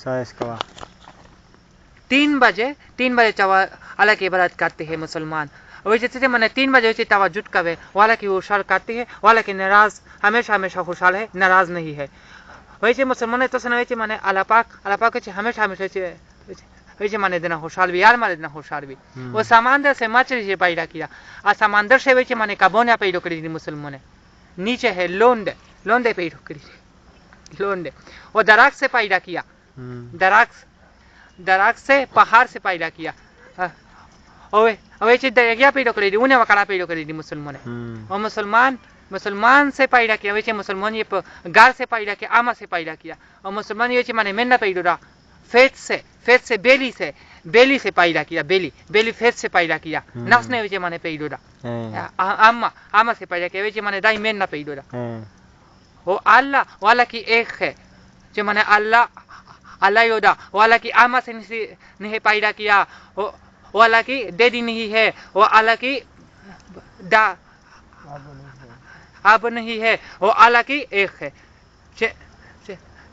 Size کوا 3 بجے چوا اللہ کی عبادت کرتے ہیں مسلمان. ویسے مانے 3 بجے ویسے توجد کرے والا کی خوشحال کرتے ہیں والا کی ناراض ہمیشہ خوشحال ہے ناراض نہیں ہے. ویسے مسلمان تو سن ویسے مانے اللہ پاک ہمیشہ ویسے مانے دینا خوشحال بھی یار مانے دینا خوشحال بھی. وہ سمندر سے مچھلی سے پیدا کیا اور سمندر سے ویسے مانے کبونا پیدا کری مسلمان نیچے ہے لونڈے پیدا کری لونڈے. وہ درخت سے پیدا کیا درخت سے پہاڑ سے پیدا کیا ویسے دریا پیدا کری انہیں وکڑا پیدا کری مسلمان. اور مسلمان سے پیدا کیا ویسے مسلمان یہ گار سے پیدا کیا آما سے پیدا کیا. اور مسلمان ویسے مانے مینہ پیدا رہا فیت سے بیلی سے پیدا کیا بیلی فیت سے پیدا کیا نفس نے ویسے مانے پیدا رہا آما سے پیدا کیا ویسے مانے دائی مینہ پیدا رہا. وہ اللہ والا کی ایک ہے جو مانے اللہ یودا والا کی آما سے نہیں پیدا کیا وہ اللہ کی دیدی نہیں ہے وہ اللہ کی اب نہیں ہے وہ اللہ کی ایک ہے.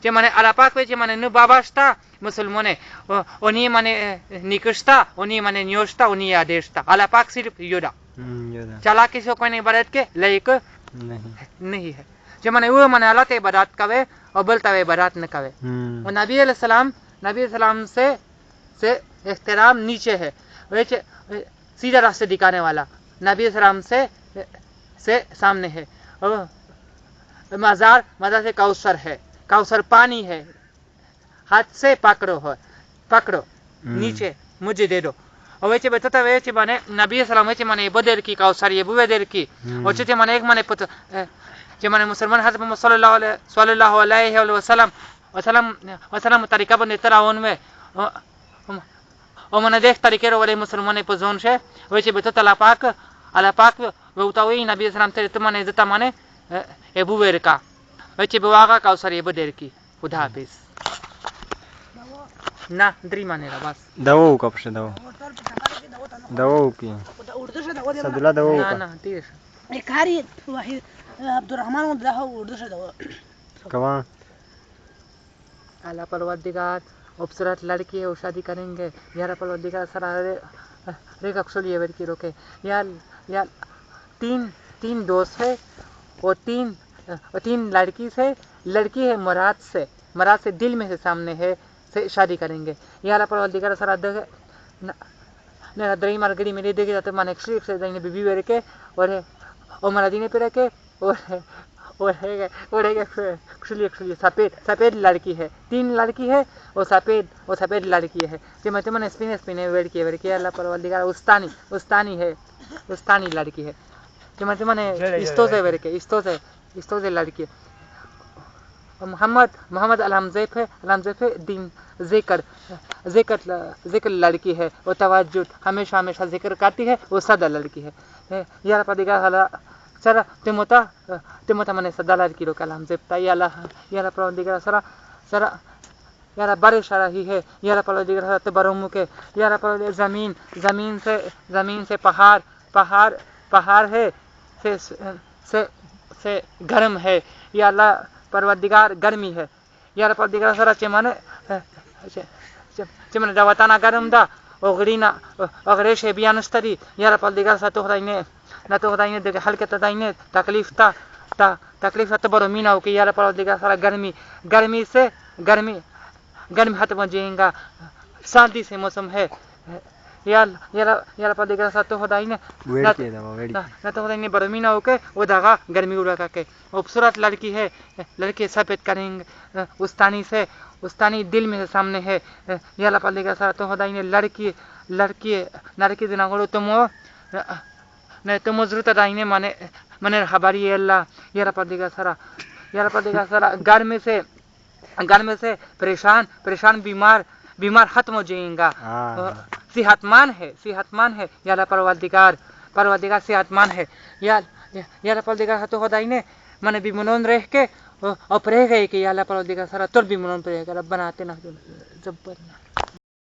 مانے اللہ پاک ویسے مانے نو باباشتا مسلمان انہیں مانے نکشتا انہیں مانے نیوشتا انہیں آدیشتا اللہ پاک صرف یودا چلا کسی کو نہیں عبادت کے لائق نہیں ہے. جو مانے وہ مانے اللہ تے عبادت کرے اور بلتا ہوئے عبادت نہ کرے. اور نبی علیہ السلام سے احترام نیچے ہے ویسے سیدھا راستے دکھانے والا نبی علیہ السلام سے سامنے ہے. مزار سے کوثر ہے کوثر پانی ہے ہاتھ سے پکڑو نیچے مجھے دے دو. اور ویسے بتاتا ویسے مانے نبی السلام ویسے مانے بدر کی کوثر یہ بوے دیر کی اور چوتھے مانے ایک مانے جو مانے مسلمان حضرت محمد صلی اللہ علیہ وسلم طریقہ بندے تراون میں اور مانے دیکھ طریقے رو والے مسلمان پزون سے ویسے بتاتا اللہ پاک بوتا ہوئی نبی السلام تیرے تو مانے زتا مانے ابو ویر کا ویسے بواغا کوثر یہ بدر کی خدا حافظ نا دری مانے را بس دو کا پش دو کی سدلا دو کا نا تیر کاری عبد الرحمن اردو سے دو کوا اللہ پروردگار خوبصورت لڑکی ہے وہ شادی کریں گے یار پروردگار سرا ریکا کسولی ہے کی روکے یا تین دوست ہے وہ تین لڑکی ہے مراد سے دل میں سے سامنے ہے سے شادی کریں گے. یا پروردگار سرا درائی مارگڑی میں دے گی تو مانے شریف سے دیں بی ویر کے اور مارا دینے پہ رکھے اور سفید لڑکی ہے 3 لڑکی ہے وہ سفید لڑکی ہے جو میں تمہیں اسپین ویڑ کی اللہ پروردگار استانی لڑکی ہے جو میں تمہیں استو سے لڑکی ہے. محمد علامزیف دین ذکر لڑکی ہے وہ توجہ ہمیشہ ذکر کرتی ہے وہ سدا لڑکی ہے. یا پروردگار سرا تموتا منے سدا لڑکی رو کلام زیفتا یا پروردگار سرا یا بڑے شرح ہی ہے یا پروردگار تو برمو کے یا پروردگار زمین سے پہاڑ ہے سے گرم ہے یا اللہ پروردگار گرمی ہے یا پروردگار سرا چمن دواتانا گرم دا اوغرینا اغریش بیانستری یا پروردگار سا تو خدای نہ تو خدای نے ہلکے تدائنے تکلیف تو برو مینا ہو کہ یا پروردگار سرا گرمی ہت مجھیں گا سردی سے موسم ہے یا پروردگار سا تو خدای نے نہ تو خدای نے برو مینا ہو کے وہ داغا گرمی اڑا کے خوبصورت لڑکی ہے لڑکی سفید کریں گے استانی دل میں سامنے ہے یا پروردگار سا تو خدای نے لڑکی دینا گڑو تم ضرورت دائنے منے خبری اللہ یا پروردگار سرا گرمی سے پریشان بیمار ختم ہو جائیں گا صحت مان ہے یا پروردگار صحت مان ہے یا پروردگار تو خدای نے منے بیمنون رہ کے اور رہ گئے کہ یا پروردگار سرا تر بیمنون پر رہ گا ربنا آتنا